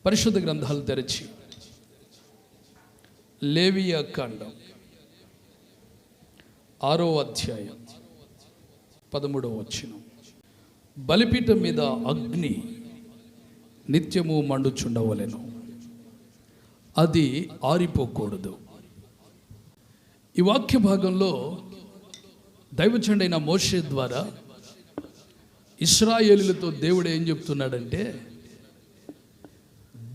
పరిశుద్ధ గ్రంథాలు తెరిచి లేవియా కాండం 6వ అధ్యాయం 13వ వచనం. బలిపీఠం మీద అగ్ని నిత్యము మండుచుండవలెను, అది ఆరిపోకూడదు. ఈ వాక్య భాగంలో దైవజనుడైన మోషే ద్వారా ఇశ్రాయేలులతో దేవుడు ఏం చెప్తున్నాడంటే,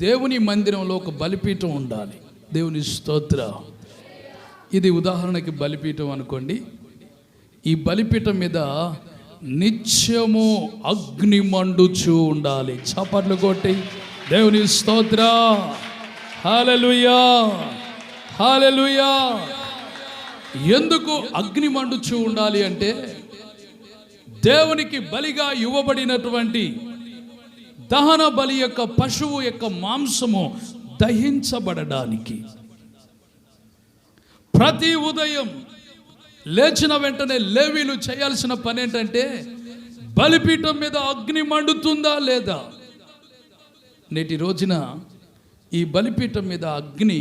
దేవుని మందిరంలో ఒక బలిపీఠం ఉండాలి. దేవుని స్తోత్ర. ఇది ఉదాహరణకి బలిపీఠం అనుకోండి. ఈ బలిపీఠం మీద నిత్యము అగ్ని మండుచూ ఉండాలి. చప్పట్లు కొట్టి దేవుని స్తోత్ర. హల్లెలూయా, హల్లెలూయా. ఎందుకు అగ్ని మండుచూ ఉండాలి అంటే, దేవునికి బలిగా ఇవ్వబడినటువంటి దహన బలి యొక్క పశువు యొక్క మాంసము దహించబడడానికి. ప్రతి ఉదయం లేచిన వెంటనే లేవీలు చేయాల్సిన పని ఏంటంటే, బలిపీఠం మీద అగ్ని మండుతుందా లేదా. నేటి రోజున ఈ బలిపీఠం మీద అగ్ని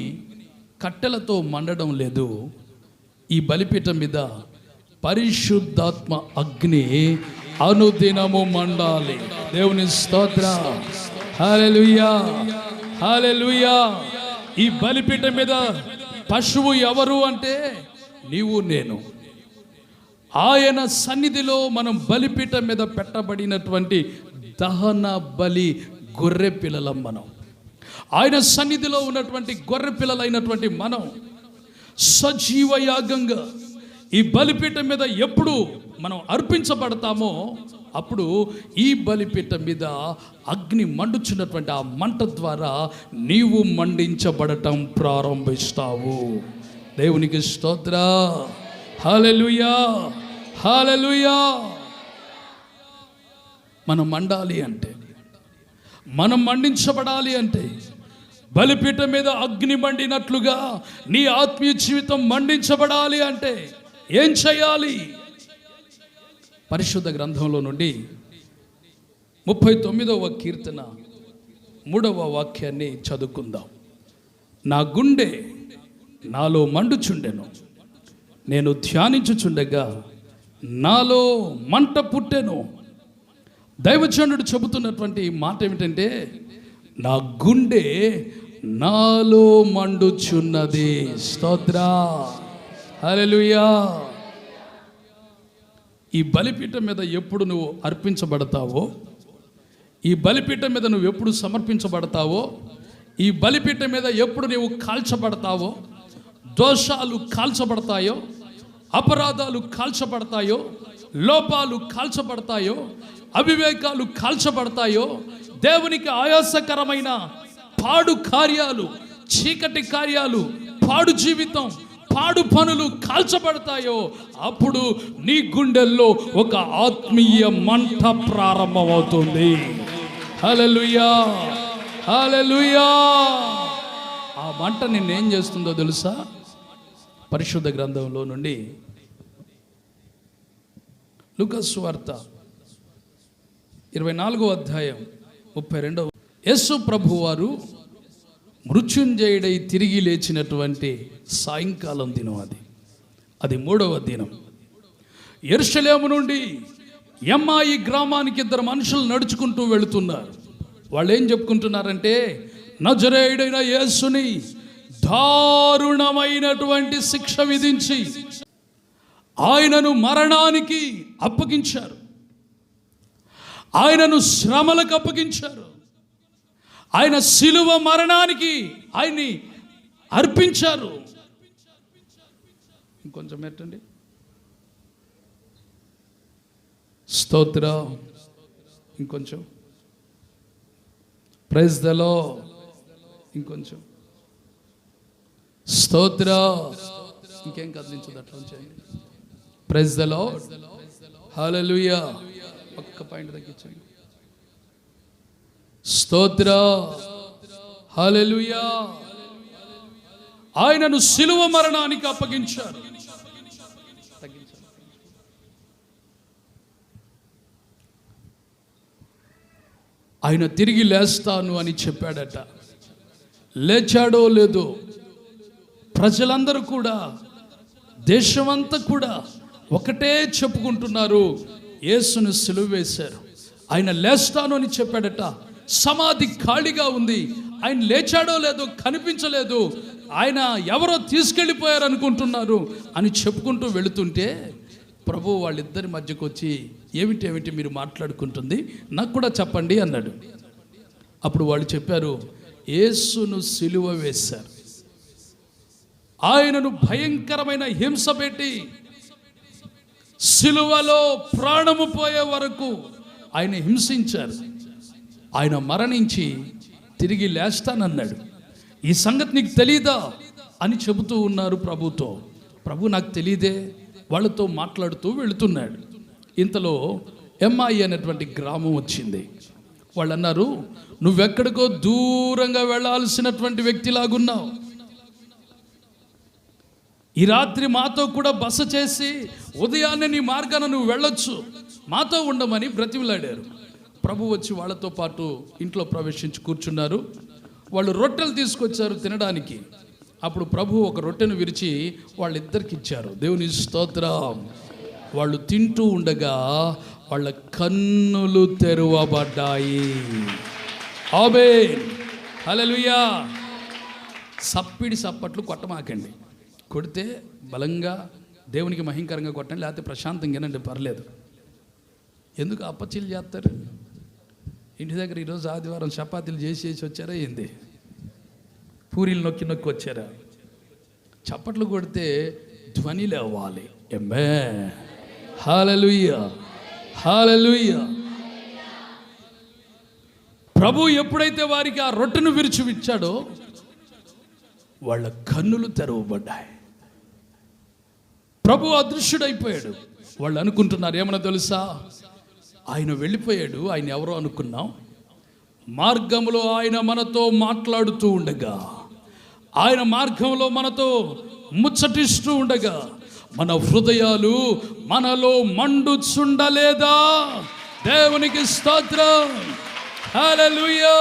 కట్టెలతో మండడం లేదు. ఈ బలిపీఠం మీద పరిశుద్ధాత్మ అగ్ని అనుదినము మండాలి. దేవుని స్తోత్ర. హల్లెలూయా, హల్లెలూయా. ఈ బలిపీఠం మీద పశువు ఎవరు అంటే నీవు నేను. ఆయన సన్నిధిలో మనం బలిపీఠం మీద పెట్టబడినటువంటి దహన బలి గొర్రె పిల్లలం. మనం ఆయన సన్నిధిలో ఉన్నటువంటి గొర్రె పిల్లలైనటువంటి మనం సజీవ యాగంగా ఈ బలిపీఠం మీద ఎప్పుడు మనం అర్పించబడతామో అప్పుడు ఈ బలిపీఠం మీద అగ్ని మండుచున్నటువంటి ఆ మంట ద్వారా నీవు మండించబడటం ప్రారంభిస్తావు. దేవునికి స్తోత్ర. హల్లెలూయా, హల్లెలూయా. మనం మండాలి అంటే, మనం మండించబడాలి అంటే, బలిపీఠం మీద అగ్ని మండినట్లుగా నీ ఆత్మీయ జీవితం మండించబడాలి అంటే ఏం చేయాలి? పరిశుద్ధ గ్రంథంలో నుండి 39వ కీర్తన 3వ వాక్యాన్ని చదువుకుందాం. నా గుండె నాలో మండుచుండెను, నేను ధ్యానించుచుండగా నాలో మంట పుట్టెను. దైవజనుడు చెబుతున్నటువంటి మాట ఏమిటంటే, నా గుండె నాలో మండుచున్నది. స్తోత్ర. హల్లెలూయా. ఈ బలిపీఠం మీద ఎప్పుడు నువ్వు అర్పించబడతావో, ఈ బలిపీఠం మీద నువ్వు ఎప్పుడు సమర్పించబడతావో, ఈ బలిపీఠం మీద ఎప్పుడు నువ్వు కాల్చబడతావో, దోషాలు కాల్చబడతాయో, అపరాధాలు కాల్చబడతాయో, లోపాలు కాల్చబడతాయో, అవివేకాలు కాల్చబడతాయో, దేవునికి ఆయాసకరమైన పాడు కార్యాలు, చీకటి కార్యాలు, పాడు జీవితం, పాడు పనులు కాల్చబడతాయో, అప్పుడు నీ గుండెల్లో ఒక ఆత్మీయ మంట ప్రారంభమవుతుంది. హల్లెలూయా, హల్లెలూయా. ఆ మంట నిన్నేం చేస్తుందో తెలుసా? పరిశుద్ధ గ్రంథంలో నుండి లూకా సువార్త 24వ అధ్యాయం 32వ. యేసు ప్రభువారు మృత్యుంజయుడై తిరిగి లేచినటువంటి సాయంకాలం దినం అది 3వ దినం. యెరూషలేము నుండి ఎమ్మాయి గ్రామానికి 2 మనుషులు నడుచుకుంటూ వెళుతున్నారు. వాళ్ళు ఏం చెప్పుకుంటున్నారంటే, నజరేయుడైన యేసుని దారుణమైనటువంటి శిక్ష విధించి ఆయనను మరణానికి అప్పగించారు, ఆయనను శ్రమలకు అప్పగించారు, ఆయన శిలువ మరణానికి ఆయన్ని అర్పించారు. ఇంకొంచెం పెట్టండి. స్తోత్ర. ఇంకొంచెం. Praise the lord. ఇంకొంచెం. స్తోత్ర. ఇంకేం కదిలించదు, అట్లా చేయండి. Praise the lord. హల్లెలూయా. ఒక్క పాయింట్ తగ్గించండి. స్తోత్ర. హల్లెలూయా. ఆయనను శిలువ మరణానికి అప్పగించారు. ఆయన తిరిగి లేస్తాను అని చెప్పాడట. లేచాడో లేదో ప్రజలందరూ కూడా, దేశమంతా కూడా ఒకటే చెప్పుకుంటున్నారు, యేసును సిలువ వేశారు. ఆయన లేస్తాను అని చెప్పాడట. సమాధి ఖాళీగా ఉంది. ఆయన లేచాడో లేదో కనిపించలేదు. ఆయన ఎవరో తీసుకెళ్ళిపోయారు అనుకుంటున్నారు అని చెప్పుకుంటూ వెళుతుంటే ప్రభు వాళ్ళిద్దరి మధ్యకు వచ్చి, ఏమిటి మీరు మాట్లాడుకుంటుంది, నాకు కూడా చెప్పండి అన్నాడు. అప్పుడు వాళ్ళు చెప్పారు, యేసును సిలువ వేశారు. ఆయనను భయంకరమైన హింస పెట్టి సిలువలో ప్రాణము పోయే వరకు ఆయన హింసించారు. ఆయన మరణించి తిరిగి లేస్తానన్నాడు. ఈ సంగతి నీకు తెలీదా అని చెబుతూ ఉన్నారు ప్రభుతో. ప్రభు నాకు తెలీదే, వాళ్ళతో మాట్లాడుతూ వెళుతున్నాడు. ఇంతలో ఎంఐ అనేటువంటి గ్రామం వచ్చింది. వాళ్ళు అన్నారు, నువ్వెక్కడికో దూరంగా వెళ్ళాల్సినటువంటి వ్యక్తిలాగున్నావు, ఈ రాత్రి మాతో కూడా బస చేసి ఉదయాన్నే నీ మార్గాన నువ్వు వెళ్ళొచ్చు, మాతో ఉండమని బ్రతిమలాడారు. ప్రభు వచ్చి వాళ్ళతో పాటు ఇంట్లో ప్రవేశించి కూర్చున్నారు. వాళ్ళు రొట్టెలు తీసుకొచ్చారు తినడానికి. అప్పుడు ప్రభు ఒక రొట్టెను విరిచి వాళ్ళిద్దరికి ఇచ్చారు. దేవుని స్తోత్రం. వాళ్ళు తింటూ ఉండగా వాళ్ళ కన్నులు తెరవబడ్డాయి. ఆమేన్, హల్లెలూయా. సప్పట్లు కొట్టమాకండి. కొడితే బలంగా దేవునికి మహింకరంగా కొట్టండి, లేకపోతే ప్రశాంతంగా వినండి, పర్లేదు. ఎందుకు అప్పచిల్లు చేస్తారు? ఇంటి దగ్గర ఈరోజు ఆదివారం చపాతీలు చేసి వచ్చారా ఏంది? పూరీలు నొక్కి వచ్చారా? చప్పట్లు కొడితే ధ్వని లేవాలి. ఆమేన్, హల్లెలూయా, హల్లెలూయా. ప్రభు ఎప్పుడైతే వారికి ఆ రొట్టెను విరిచి ఇచ్చాడో వాళ్ళ కన్నులు తెరవబడ్డాయి. ప్రభు అదృశ్యుడైపోయాడు. వాళ్ళు అనుకుంటున్నారు, ఏమన్నా తెలుసా, ఆయన వెళ్ళిపోయాడు, ఆయన ఎవరో అనుకున్నాం. మార్గంలో ఆయన మనతో మాట్లాడుతూ ఉండగా, ఆయన మార్గంలో మనతో ముచ్చటిస్తూ ఉండగా మన హృదయాలు మనలో మండుచుండలేదా? దేవునికి స్తోత్రం, హల్లెలూయా.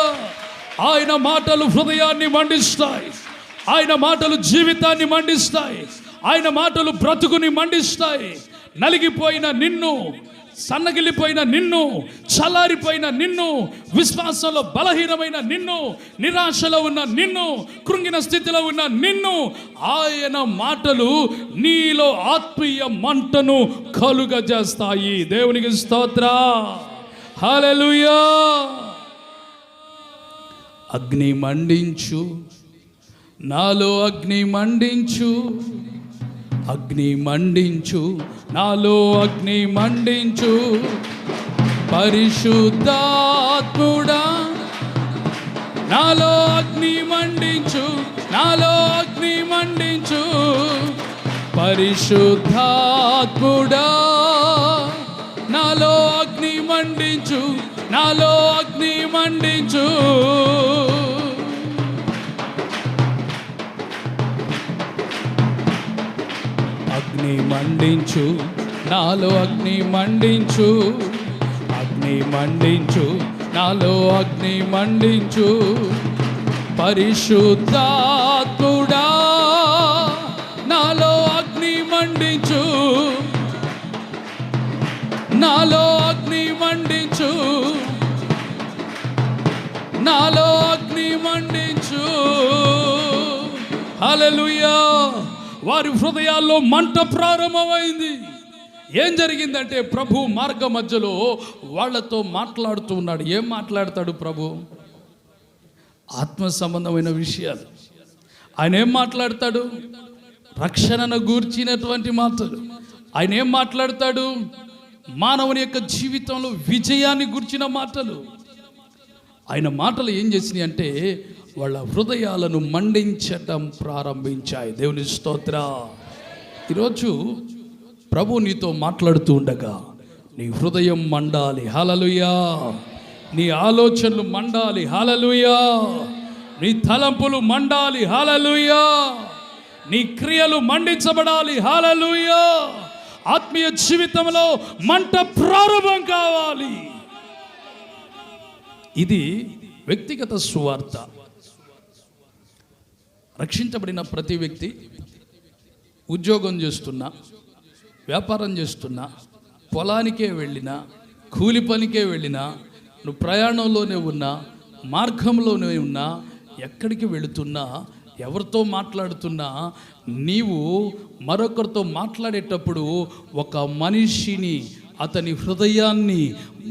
ఆయన మాటలు హృదయాన్ని మండిస్తాయి. ఆయన మాటలు జీవితాన్ని మండిస్తాయి. ఆయన మాటలు బ్రతుకుని మండిస్తాయి. నలిగిపోయిన నిన్ను, సన్నగిలిపోయిన నిన్ను, చల్లారిపోయిన నిన్ను, విశ్వాసంలో బలహీనమైన నిన్ను, నిరాశలో ఉన్న నిన్ను, కృంగిన స్థితిలో ఉన్న నిన్ను, ఆయన మాటలు నీలో ఆత్మీయ మంటను కలుగజేస్తాయి. దేవునికి స్తోత్రం, హల్లెలూయా. అగ్ని మండించు, నాలో అగ్ని మండించు, అగ్ని మండించు, నాలో అగ్ని మండించు, పరిశుద్ధాత్ముడా నాలో అగ్ని మండించు, నాలో అగ్ని మండించు, పరిశుద్ధాత్ముడా నాలో అగ్ని మండించు, నాలో అగ్ని మండించు. అగ్ని మండించు, నాలో అగ్ని మండించు, అగ్ని మండించు, నాలో అగ్ని మండించు, పరిశుద్ధాత్ముడా నాలో అగ్ని మండించు, నాలో అగ్ని మండించు, నాలో అగ్ని మండించు. హల్లెలూయా. వారి హృదయాల్లో మంట ప్రారంభమైంది. ఏం జరిగిందంటే ప్రభు మార్గ మధ్యలో వాళ్ళతో మాట్లాడుతూ ఉన్నాడు. ఏం మాట్లాడతాడు ప్రభు? ఆత్మ సంబంధమైన విషయాలు. ఆయన ఏం మాట్లాడతాడు? రక్షణను గూర్చినటువంటి మాటలు. ఆయన ఏం మాట్లాడతాడు? మానవుని యొక్క జీవితంలో విజయాన్ని గూర్చిన మాటలు. ఆయన మాటలు ఏం చేసినాయి అంటే వాళ్ళ హృదయాలను మండించటం ప్రారంభించాయి. దేవుని స్తోత్రం. ఈరోజు ప్రభు నీతో మాట్లాడుతూ ఉండగా నీ హృదయం మండాలి. హల్లెలూయా. నీ ఆలోచనలు మండాలి. హల్లెలూయా. నీ తలంపులు మండాలి. హల్లెలూయా. నీ క్రియలు మండించబడాలి. హల్లెలూయా. ఆత్మీయ జీవితంలో మంట ప్రారంభం కావాలి. ఇది వ్యక్తిగత సువార్త. రక్షించబడిన ప్రతి వ్యక్తి ఉద్యోగం చేస్తున్నా, వ్యాపారం చేస్తున్నా, పొలానికే వెళ్ళినా, కూలి పనికే వెళ్ళినా, నువ్వు ప్రయాణంలోనే ఉన్నా, మార్గంలోనే ఉన్నా, ఎక్కడికి వెళుతున్నా, ఎవరితో మాట్లాడుతున్నా, నీవు మరొకరితో మాట్లాడేటప్పుడు ఒక మనిషిని, అతని హృదయాన్ని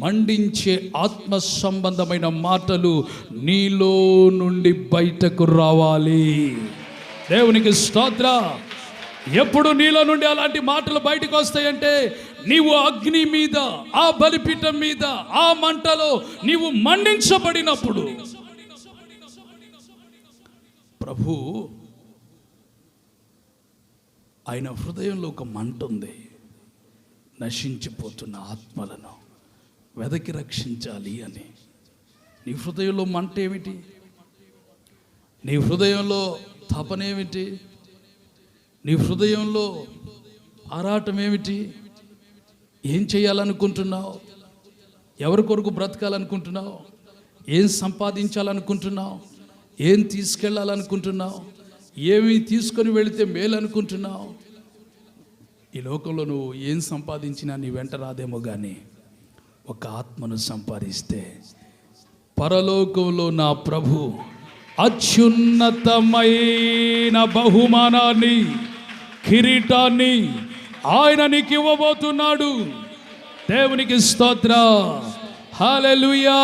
మండించే ఆత్మ సంబంధమైన మాటలు నీలో నుండి బయటకు రావాలి. దేవునికి స్తోత్ర. ఎప్పుడు నీలో నుండి అలాంటి మాటలు బయటకు వస్తాయంటే, నీవు అగ్ని మీద, ఆ బలిపీఠం మీద, ఆ మంటలో నీవు మండించబడినప్పుడు. ప్రభు ఆయన హృదయంలో ఒక మంట ఉంది. నశించిపోతున్న ఆత్మలను వెదకి రక్షించాలి అని. నీ హృదయంలో మంట ఏమిటి? నీ హృదయంలో తపనేమిటి? నీ హృదయంలో ఆరాటం ఏమిటి? ఏం చేయాలనుకుంటున్నావు? ఎవరి కొరకు బ్రతకాలనుకుంటున్నావు? ఏం సంపాదించాలనుకుంటున్నావు? ఏం తీసుకెళ్ళాలనుకుంటున్నావు? ఏమి తీసుకొని వెళితే మేలు అనుకుంటున్నావు? ఈ లోకంలో నువ్వు ఏం సంపాదించినా నీ వెంట రాదేమో, కానీ ఒక ఆత్మను సంపాదిస్తే పరలోకంలో నా ప్రభు అత్యున్నతమైన బహుమానాన్ని, కిరీటాన్ని ఆయన నీకు ఇవ్వబోతున్నాడు. దేవునికి స్తోత్ర. హల్లెలూయా,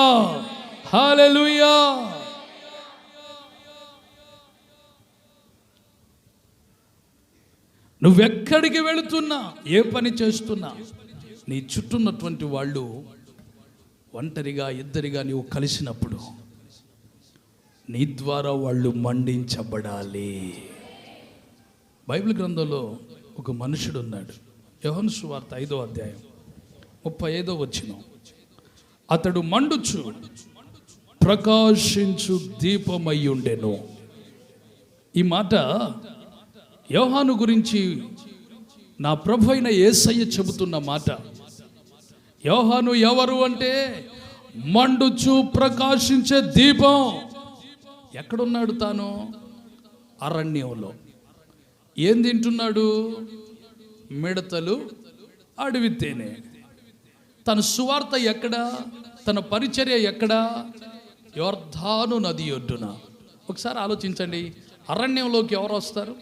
హల్లెలూయా. నువ్వెక్కడికి వెళుతున్నా, ఏ పని చేస్తున్నా, నీ చుట్టూన్నటువంటి వాళ్ళు ఒంటరిగా, ఇద్దరిగా నీవు కలిసినప్పుడు నీ ద్వారా వాళ్ళు మండించబడాలి. బైబిల్ గ్రంథంలో ఒక మనుషుడు ఉన్నాడు. యోహాను సువార్త 5వ అధ్యాయం 35వ వచనం. అతడు మండుచు ప్రకాశించు దీపమై ఉండెను. ఈ మాట యోహాను గురించి నా ప్రభు అయిన యేసయ్య చెబుతున్న మాట. యోహాను ఎవరు అంటే, మండుచు ప్రకాశించే దీపం. ఎక్కడున్నాడు తాను? అరణ్యంలో. ఏం తింటున్నాడు? మిడతలు, అడవి తేనె. తన సువార్త ఎక్కడా? తన పరిచర్య ఎక్కడా? యొర్దాను నది ఒడ్డున. ఒకసారి ఆలోచించండి, అరణ్యంలోకి ఎవరు వస్తారు?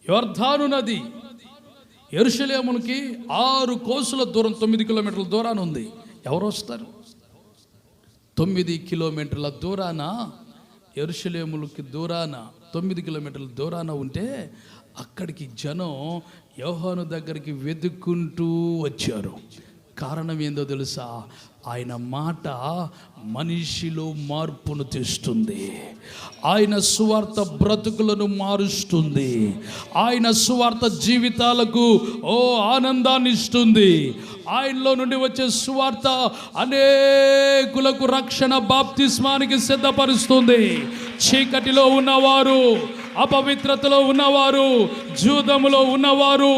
యొర్దాను నది యెరూషలేమునికి 6 కోసుల దూరం, 9 కిలోమీటర్ల దూరాన ఉంది. ఎవరు వస్తారు? 9 కిలోమీటర్ల దూరాన, యెరూషలేములకి దూరాన 9 కిలోమీటర్ల దూరాన ఉంటే, అక్కడికి జనం యోహాను దగ్గరికి వెతుక్కుంటూ వచ్చారు. కారణం ఏందో తెలుసా? ఆయన మాట మనిషిలో మార్పును తెస్తుంది. ఆయన సువార్త బ్రతుకులను మారుస్తుంది. ఆయన సువార్త జీవితాలకు ఆనందాన్ని ఇస్తుంది. ఆయనలో నుండి వచ్చే సువార్త అనేకులకు రక్షణ, బాప్తిస్మానికి సిద్ధపరుస్తుంది. చీకటిలో ఉన్నవారు, అపవిత్రతలో ఉన్నవారు, జూదములో ఉన్నవారు,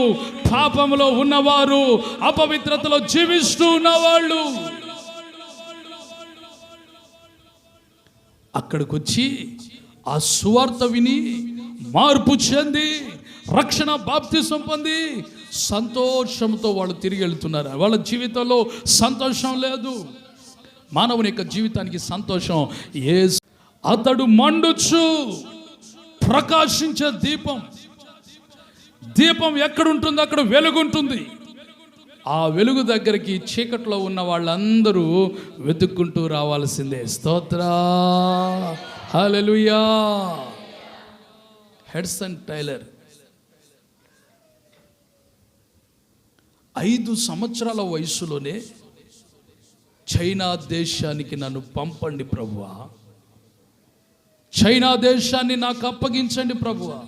పాపములో ఉన్నవారు, అపవిత్రతలో జీవిస్తూ ఉన్నవాళ్ళు అక్కడికి వచ్చి ఆ సువార్త విని మార్పు చెంది రక్షణ, బాప్తిసం పొంది సంతోషంతో వాళ్ళు తిరిగి వెళ్తున్నారు. వాళ్ళ జీవితంలో సంతోషం లేదు. మానవుని యొక్క జీవితానికి సంతోషం అతడు మండుచు ప్రకాశించే దీపం. దీపం ఎక్కడుంటుందో అక్కడ వెలుగుంటుంది. ఆ వెలుగు దగ్గరికి చీకట్లో ఉన్న వాళ్ళందరూ వెతుక్కుంటూ రావాల్సిందే. స్తోత్ర, హల్లెలూయా. హడ్సన్ టైలర్ 5 సంవత్సరాల వయసులోనే చైనా దేశానికి నన్ను పంపండి ప్రభువా, చైనా దేశాన్ని నాకు అప్పగించండి ప్రభువా,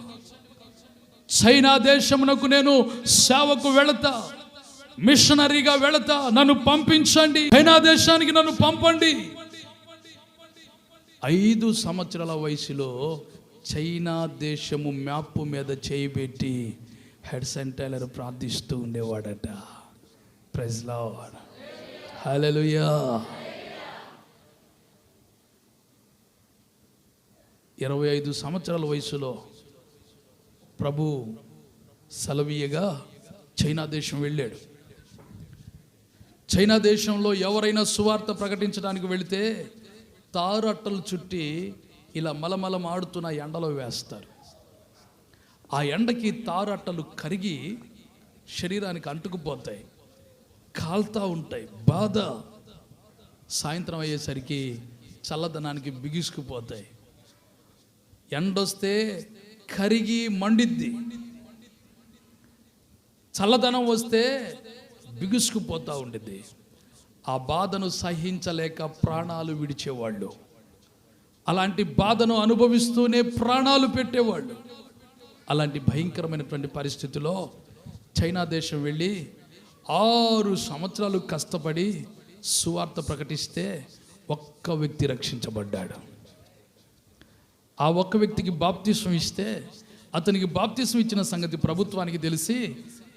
చైనా దేశమునకు నేను సేవకు వెళతా, మిషనరీగా వెళతా, నన్ను పంపించండి, చైనా దేశానికి నన్ను పంపండి. 5 సంవత్సరాల వయసులో చైనా దేశము మ్యాప్ మీద చేయబెట్టి హడ్సన్ టైలర్ ప్రార్థిస్తూ ఉండేవాడట. ప్రైజ్ లార్డ్, హల్లెలూయా. 25 సంవత్సరాల వయసులో ప్రభు సెలవీయగా చైనా దేశం వెళ్ళాడు. చైనా దేశంలో ఎవరైనా సువార్త ప్రకటించడానికి వెళితే తారట్టలు చుట్టి ఇలా మలమలం ఆడుతున్న ఎండలో వేస్తారు. ఆ ఎండకి తారట్టలు కరిగి శరీరానికి అంటుకుపోతాయి, కాల్తా ఉంటాయి, బాధ. సాయంత్రం అయ్యేసరికి చల్లదనానికి బిగుసుకుపోతాయి. ఎండొస్తే కరిగి మండిద్ది, చల్లదనం వస్తే బిగుసుకుపోతూ ఉండిద్ది. ఆ బాధను సహించలేక ప్రాణాలు విడిచేవాళ్ళు, అలాంటి బాధను అనుభవిస్తూనే ప్రాణాలు పెట్టేవాళ్ళు. అలాంటి భయంకరమైనటువంటి పరిస్థితిలో చైనా దేశం వెళ్ళి 6 సంవత్సరాలు కష్టపడి సువార్త ప్రకటిస్తే ఒక్క వ్యక్తి రక్షించబడ్డాడు. ఆ ఒక్క వ్యక్తికి బాప్తిస్మం ఇస్తే అతనికి బాప్తిస్మం ఇచ్చిన సంగతి ప్రభుత్వానికి తెలిసి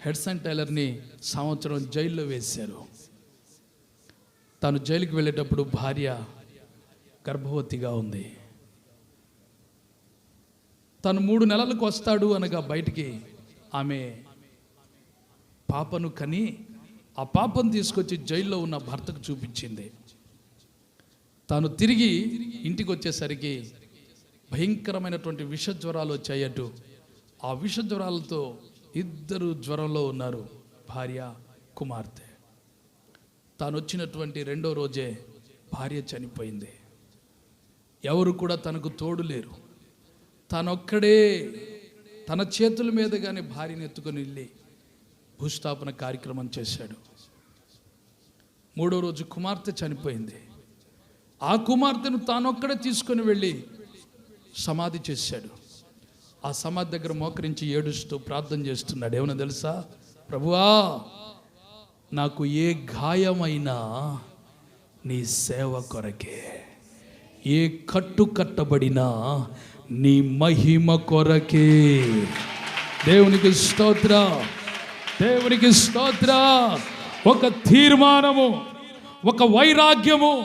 హెడ్సన్ టైలర్ని సంవత్సరం జైల్లో వేశారు. తాను జైలుకి వెళ్ళేటప్పుడు భార్య గర్భవతిగా ఉంది. తను 3 నెలలకు వస్తాడు అనగా బయటికి ఆమె పాపను కని ఆ పాపను తీసుకొచ్చి జైల్లో ఉన్న భర్తకు చూపించింది. తాను తిరిగి ఇంటికి వచ్చేసరికి భయంకరమైనటువంటి విష జ్వరాలు వచ్చాయటు. ఆ విష జ్వరాలతో 2 జ్వరంలో ఉన్నారు, భార్య కుమార్తె. తాను వచ్చినటువంటి 2వ రోజే భార్య చనిపోయింది. ఎవరు కూడా తనకు తోడు లేరు. తనొక్కడే తన చేతుల మీదగానే భార్యను ఎత్తుకొని వెళ్ళి భూస్థాపన కార్యక్రమం చేశాడు. 3వ రోజు కుమార్తె చనిపోయింది. ఆ కుమార్తెను తానొక్కడే తీసుకొని వెళ్ళి సమాధి చేశాడు. ఆ సమాధి దగ్గర మోకరించి ఏడుస్తూ ప్రార్థన చేస్తున్నాడు. ఏమన్నా తెలుసా? ప్రభువా, నాకు ఏ గాయమైనా నీ సేవ కొరకే, ఏ కట్టు కట్టబడినా నీ మహిమ కొరకే. దేవునికి స్తోత్ర, దేవునికి స్తోత్ర. ఒక తీర్మానము, ఒక వైరాగ్యము,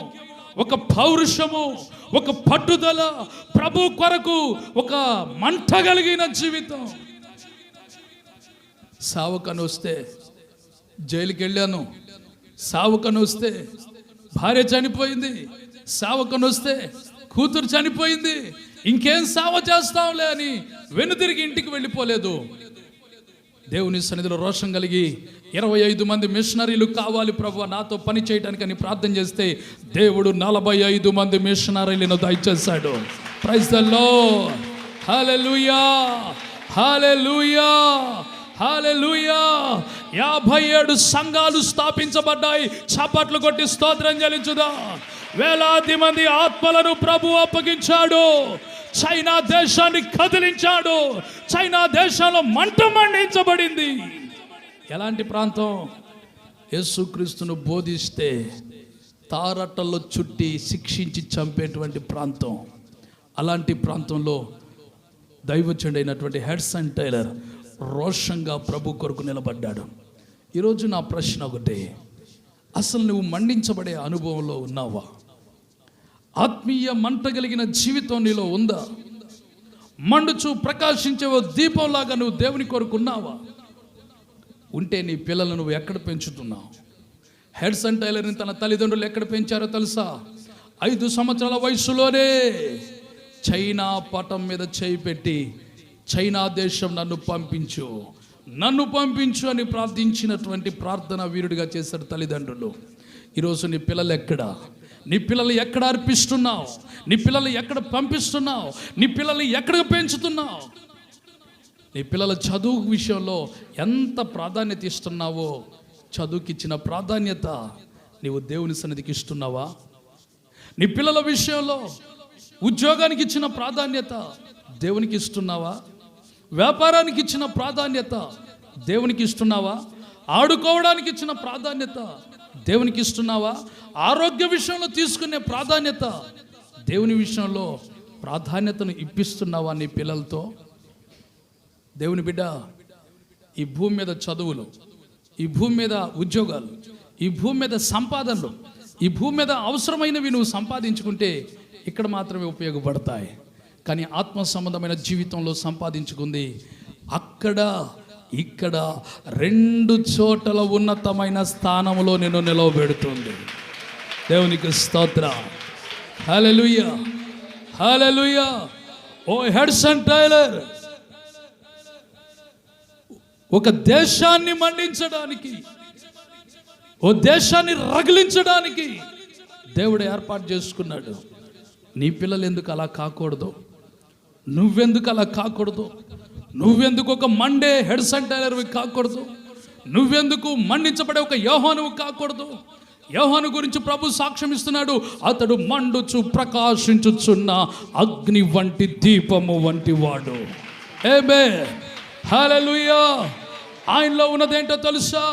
ఒక పౌరుషము, ఒక పట్టుదల, ప్రభు కొరకు ఒక మంట కలిగిన జీవితం. సావుకని వస్తే జైలుకి వెళ్ళాను, సావుకని వస్తే భార్య చనిపోయింది, సావుకని వస్తే కూతురు చనిపోయింది, ఇంకేం సావ చేస్తాంలే అని వెనుతిరిగి ఇంటికి వెళ్ళిపోలేదు. దేవుని సన్నిధిలో రోషం కలిగి 25 మంది మిషనరీలు కావాలి ప్రభువా నాతో పని చేయడానికి అని ప్రార్థన చేస్తే దేవుడు 45 మంది మిషనరీలను దయచేశాడు. Praise the lord. Hallelujah, hallelujah, hallelujah. 57 సంఘాలు స్థాపించబడ్డాయి. చప్పట్లు కొట్టి స్తోత్రం చెల్లించుదా. వేలాది మంది ఆత్మలను ప్రభు అప్పగించాడు. చైనా దేశాన్ని కదిలించాడు. చైనా దేశంలో మంట మండించబడింది. ఎలాంటి ప్రాంతం? యేసుక్రీస్తును బోధిస్తే తారట్టల్లో చుట్టి శిక్షించి చంపేటువంటి ప్రాంతం. అలాంటి ప్రాంతంలో దైవజనుడైనటువంటి హెడ్సన్ టైలర్ రోషంగా ప్రభు కొరకు నిలబడ్డాడు. ఈరోజు నా ప్రశ్న ఒకటే, అసలు నువ్వు మండించబడే అనుభవంలో ఉన్నావా? ఆత్మీయ మంట కలిగిన జీవితం నీలో ఉందా? మండుచు ప్రకాశించే ఓ దీపంలాగా నువ్వు దేవుని కొరకున్నావా? ఉంటే నీ పిల్లలను నువ్వు ఎక్కడ పెంచుతున్నావు? హెడ్సన్ టైలర్ని తన తల్లిదండ్రులు ఎక్కడ పెంచారో తెలుసా? 5 సంవత్సరాల వయసులోనే చైనా పటం మీద చేయి పెట్టి చైనా దేశం నన్ను పంపించు అని ప్రార్థించినటువంటి ప్రార్థన వీరుడిగా చేశారు తల్లిదండ్రులు. ఈరోజు నీ పిల్లలు ఎక్కడ? నీ పిల్లలు ఎక్కడ అర్పిస్తున్నావు? నీ పిల్లలు ఎక్కడ పంపిస్తున్నావు? నీ పిల్లలు ఎక్కడ పెంచుతున్నావు? నీ పిల్లల చదువు విషయంలో ఎంత ప్రాధాన్యత ఇస్తున్నావో, చదువుకి ఇచ్చిన ప్రాధాన్యత నీవు దేవుని సన్నిధికి ఇస్తున్నావా? నీ పిల్లల విషయంలో ఉద్యోగానికి ఇచ్చిన ప్రాధాన్యత దేవునికి ఇస్తున్నావా? వ్యాపారానికి ఇచ్చిన ప్రాధాన్యత దేవునికి ఇస్తున్నావా? ఆడుకోవడానికి ఇచ్చిన ప్రాధాన్యత దేవునికి ఇస్తున్నావా? ఆరోగ్య విషయంలో తీసుకునే ప్రాధాన్యత దేవుని విషయంలో ప్రాధాన్యతను ఇప్పిస్తున్నావా నీ పిల్లలతో? దేవుని బిడ్డ, ఈ భూమి మీద చదువులు, ఈ భూమి మీద ఉద్యోగాలు, ఈ భూమి మీద సంపాదనలు, ఈ భూమి మీద అవసరమైనవి నువ్వు సంపాదించుకుంటే ఇక్కడ మాత్రమే ఉపయోగపడతాయి. కానీ ఆత్మ సంబంధమైన జీవితంలో సంపాదించుకుంది అక్కడ ఇక్కడ 2 చోట్ల ఉన్నతమైన స్థానంలో నేను నిలవబెడుతుంది. దేవునికి స్తోత్రం. హల్లెలూయా, హల్లెలూయా. ఓ హెడ్సన్ టైలర్ ఒక దేశాన్ని మండించడానికి, ఓ దేశాన్ని రగిలించడానికి దేవుడు ఏర్పాటు చేసుకున్నాడు. నీ పిల్లలు ఎందుకు అలా కాకూడదు? నువ్వెందుకు అలా కాకూడదు? నువ్వెందుకు ఒక మండే హెడ్సన్ టైలర్వి కాకూడదు? నువ్వెందుకు మండించబడే ఒక యోహానువు కాకూడదు? యోహాను గురించి ప్రభు సాక్ష్యం ఇస్తున్నాడు. అతడు మండుచు ప్రకాశించుచున్న అగ్ని వంటి దీపము వంటి వాడు. ఆమేన్, హల్లెలూయా. ఆయనలో ఉన్నదేంటో తెలుసా?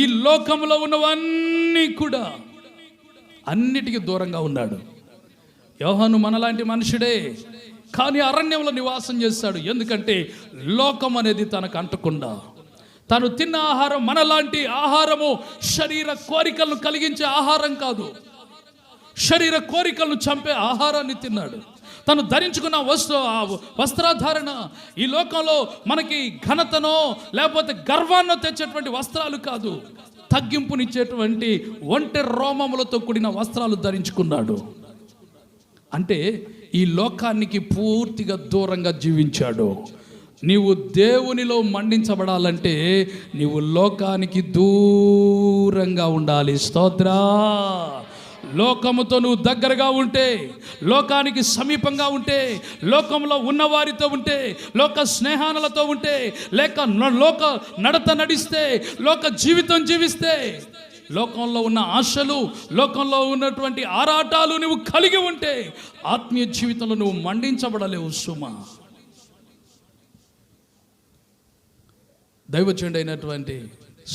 ఈ లోకంలో ఉన్నవన్నీ కూడా అన్నిటికీ దూరంగా ఉన్నాడు. యోహాను మనలాంటి మనుషుడే, కానీ అరణ్యంలో నివాసం చేస్తాడు. ఎందుకంటే లోకం అనేది తనకు అంటకుండా, తను తిన్న ఆహారం మనలాంటి ఆహారము శరీర కోరికలను కలిగించే ఆహారం కాదు, శరీర కోరికలను చంపే ఆహారాన్ని తిన్నాడు. తను ధరించుకున్న వస్త్రధారణ ఈ లోకంలో మనకి ఘనతనో లేకపోతే గర్వాన్నో తెచ్చేటువంటి వస్త్రాలు కాదు, తగ్గింపునిచ్చేటువంటి ఒంటె రోమములతో కూడిన వస్త్రాలు ధరించుకున్నాడు. అంటే ఈ లోకానికి పూర్తిగా దూరంగా జీవించాడు. నీవు దేవునిలో మండించబడాలంటే నీవు లోకానికి దూరంగా ఉండాలి. స్తోత్రా. లోకముతో నువ్వు దగ్గరగా ఉంటే, లోకానికి సమీపంగా ఉంటే, లోకంలో ఉన్నవారితో ఉంటే, లోక స్నేహాలతో ఉంటే, లేక లోక నడత నడిస్తే, లోక జీవితం జీవిస్తే, లోకంలో ఉన్న ఆశలు, లోకంలో ఉన్నటువంటి ఆరాటాలు నువ్వు కలిగి ఉంటే ఆత్మీయ జీవితంలో నువ్వు మండించబడలేవు సుమా. దైవజనుడు అయినటువంటి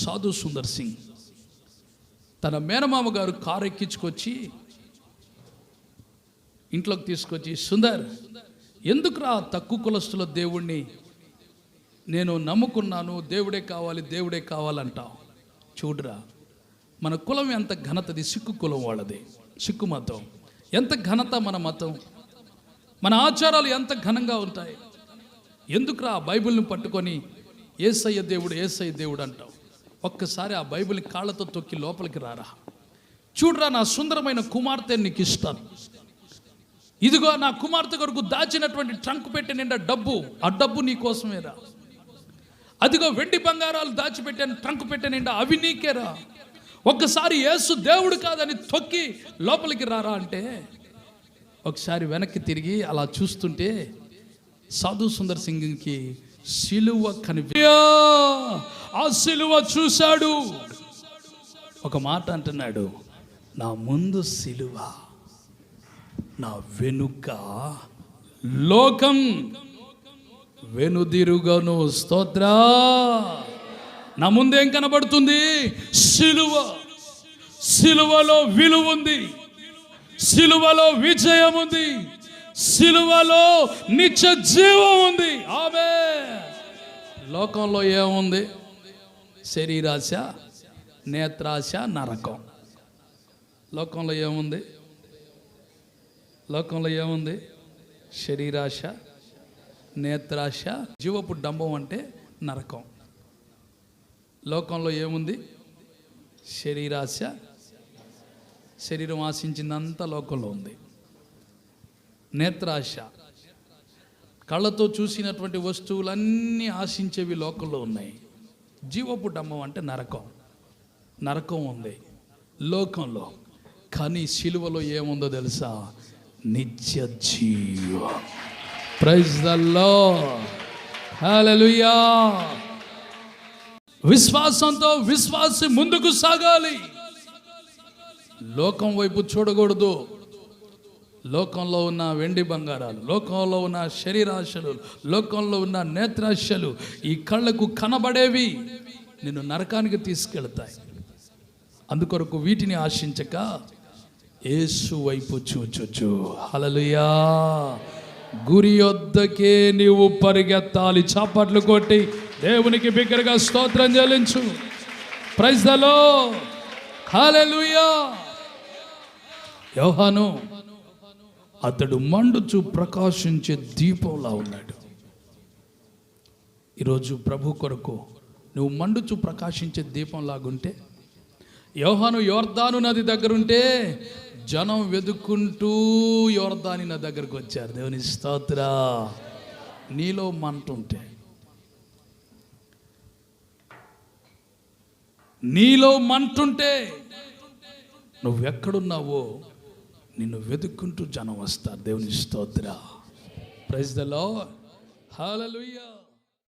సాధు సుందర్ సింగ్ తన మేనమామ గారు కారు ఎక్కించుకొచ్చి ఇంట్లోకి తీసుకొచ్చి, సుందర్, ఎందుకురా తక్కువ కులస్తుల దేవుణ్ణి నేను నమ్ముకున్నాను, దేవుడే కావాలి దేవుడే కావాలంటావు? చూడరా, మన కులం ఎంత ఘనతది, సిక్కు కులం వాళ్ళది, సిక్కు మతం ఎంత ఘనత, మన మతం, మన ఆచారాలు ఎంత ఘనంగా ఉంటాయి. ఎందుకురా బైబిల్ని పట్టుకొని యేసయ్య దేవుడు యేసయ్య దేవుడు అంటావు? ఒక్కసారి ఆ బైబిల్ని కాళ్ళతో తొక్కి లోపలికి రారా. చూడరా, నా సుందరమైన కుమార్తె నీకు ఇస్తాను. ఇదిగో నా కుమార్తె కొరకు దాచినటువంటి ట్రంక్ పెట్టి నిండా డబ్బు, ఆ డబ్బు నీ కోసమేరా. అదిగో వెండి బంగారాలు దాచిపెట్టాను ట్రంక్ పెట్టే నిండా, అవి నీకేరా. ఒక్కసారి యేసు దేవుడు కాదని తొక్కి లోపలికి రారా అంటే ఒకసారి వెనక్కి తిరిగి అలా చూస్తుంటే సాధు సుందర్ సింగ్కి సిలువ ఆ సిలువ చూశాడు. ఒక మాట అంటున్నాడు, నా ముందు సిలువ, నా వెనుక లోకం వెనుదిరుగను. స్తోత్రా. నా ముందేం కనబడుతుంది? సిలువ. సిలువలో విలువ ఉంది, సిలువలో విజయం ఉంది, సిలువలో నిత్య జీవం ఉంది. ఆమేన్. లోకంలో ఏముంది? శరీరాశ, నేత్రాశ, నరకం. లోకంలో ఏముంది? లోకంలో ఏముంది? శరీరాశ, నేత్రాశ, జీవపు డంబం అంటే నరకం. లోకంలో ఏముంది? శరీరాశ, శరీరం ఆశించిందంతా లోకంలో ఉంది. నేత్రాశ, కళ్ళతో చూసినటువంటి వస్తువులన్నీ ఆశించేవి లోకంలో ఉన్నాయి. జీవపు డంబం అంటే నరకం. నరకం ఉంది లోకంలో. కానీ సిలువలో ఏముందో తెలుసా? నిత్య జీవం. Praise the lord. హల్లెలూయా. విశ్వాసంతో విశ్వాసి ముందుకు సాగాలి. లోకం వైపు చూడకూడదు. లోకంలో ఉన్న వెండి బంగారాలు, లోకంలో ఉన్న శరీరాశలు, లోకంలో ఉన్న నేత్రాశలు, ఈ కళ్ళకు కనబడేవి నిన్ను నరకానికి తీసుకెళ్తాయి. అందుకొరకు వీటిని ఆశించక యేసు వైపు చూచొచ్చు. హల్లెలూయా. గురి యొద్దకే నీవు పరిగెత్తాలి. చప్పట్లు కొట్టి దేవునికి బిగ్గరగా స్తోత్రం చెల్లించు. Praise the lord. హల్లెలూయా. యోహాను అతడు మండుచు ప్రకాశించే దీపంలా ఉన్నాడు. ఈరోజు ప్రభు కొరకు నువ్వు మండుచు ప్రకాశించే దీపంలాగుంటే, యోహాను యోర్దాను నది దగ్గరుంటే జనం వెతుక్కుంటూ యోర్దాని నది దగ్గరకు వచ్చారు. దేవుని స్తోత్ర. నీలో మంటుంటే, నీలో మంటుంటే నువ్వెక్కడున్నావో నిన్ను వెతుక్కుంటూ జనం వస్తారు. దేవుని స్తోత్ర. Praise the lord. హల్లెలూయా.